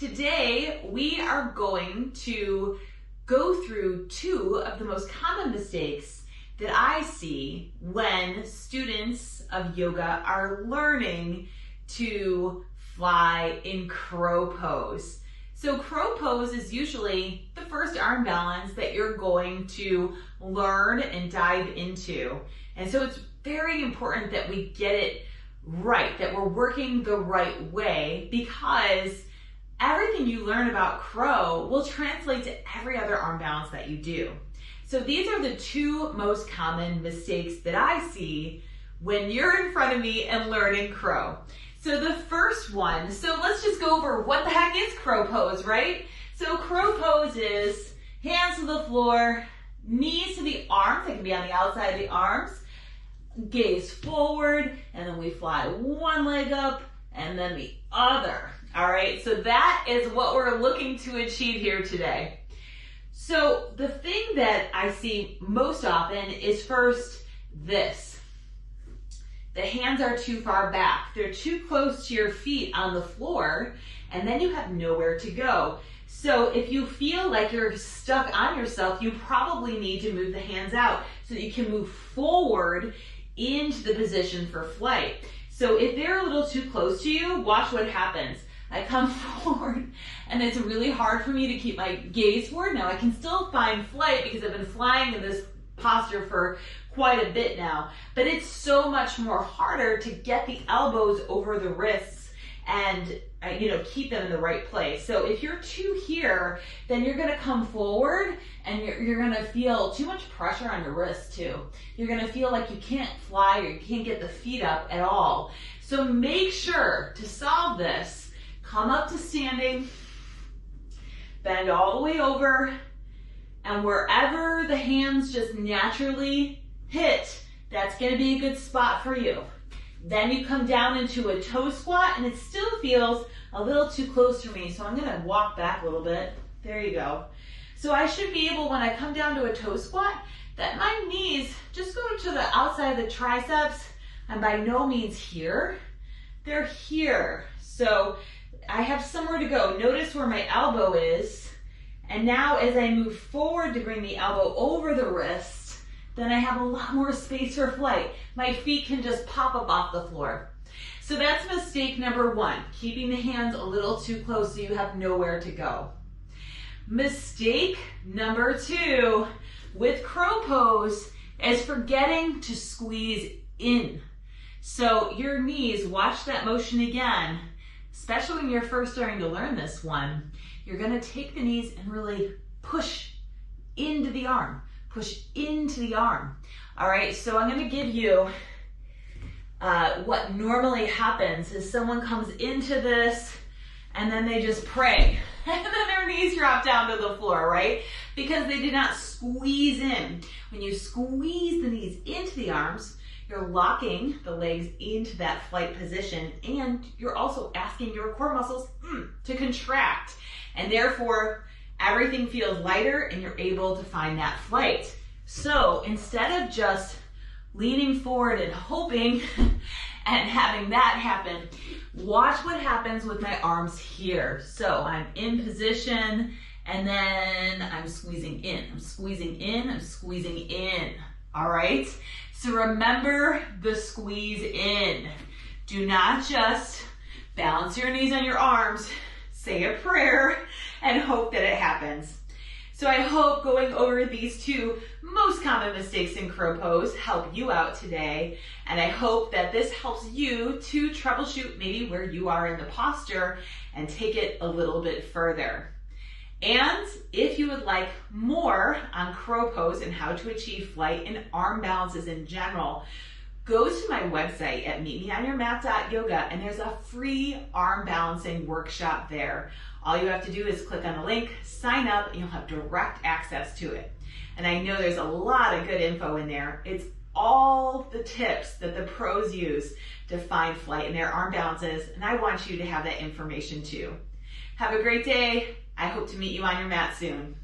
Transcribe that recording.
Today, we are going to go through two of the most common mistakes that I see when students of yoga are learning to fly in crow pose. So crow pose is usually the first arm balance that you're going to learn and dive into. And so it's very important that we get it right, that we're working the right way, because everything you learn about crow will translate to every other arm balance that you do. So these are the two most common mistakes that I see when you're in front of me and learning crow. So the first one, so let's just go over what the heck is crow pose, right? So crow pose is hands to the floor, knees to the arms, they can be on the outside of the arms, gaze forward, and then we fly one leg up and then the other. All right, so that is what we're looking to achieve here today. So the thing that I see most often is first this. The hands are too far back. They're too close to your feet on the floor, and then you have nowhere to go. So if you feel like you're stuck on yourself, you probably need to move the hands out so that you can move forward into the position for flight. So if they're a little too close to you, watch what happens. I come forward and it's really hard for me to keep my gaze forward. Now I can still find flight because I've been flying in this posture for quite a bit now, but it's so much more harder to get the elbows over the wrists and keep them in the right place. So if you're too here, then you're gonna come forward and you're gonna feel too much pressure on your wrists too. You're gonna feel like you can't fly or you can't get the feet up at all. So make sure to solve this. Come up to standing, bend all the way over, and wherever the hands just naturally hit, that's gonna be a good spot for you. Then you come down into a toe squat, and it still feels a little too close for me, so I'm gonna walk back a little bit. There you go. So I should be able, when I come down to a toe squat, that my knees just go to the outside of the triceps, and by no means here, they're here. So I have somewhere to go. Notice where my elbow is, and now as I move forward to bring the elbow over the wrist, then I have a lot more space for flight. My feet can just pop up off the floor. So that's mistake number one, keeping the hands a little too close so you have nowhere to go. Mistake number two with crow pose is forgetting to squeeze in. So your knees, watch that motion again, especially when you're first starting to learn this one. You're gonna take the knees and really push into the arm. Push into the arm. All right, so I'm gonna give you what normally happens is someone comes into this and then they just pray. And then their knees drop down to the floor, right? Because they did not squeeze in. When you squeeze the knees into the arms, you're locking the legs into that flight position, and you're also asking your core muscles to contract. And therefore, everything feels lighter and you're able to find that flight. So instead of just leaning forward and hoping and having that happen, watch what happens with my arms here. So I'm in position and then I'm squeezing in, I'm squeezing in, I'm squeezing in. All right? So remember the squeeze in. Do not just balance your knees on your arms, say a prayer, and hope that it happens. So I hope going over these two most common mistakes in crow pose help you out today. And I hope that this helps you to troubleshoot maybe where you are in the posture and take it a little bit further. And if you would like more on crow pose and how to achieve flight and arm balances in general, go to my website at meetmeonyourmat.yoga, and there's a free arm balancing workshop there. All you have to do is click on the link, sign up, and you'll have direct access to it. And I know there's a lot of good info in there. It's all the tips that the pros use to find flight in their arm balances, and I want you to have that information too. Have a great day. I hope to meet you on your mat soon.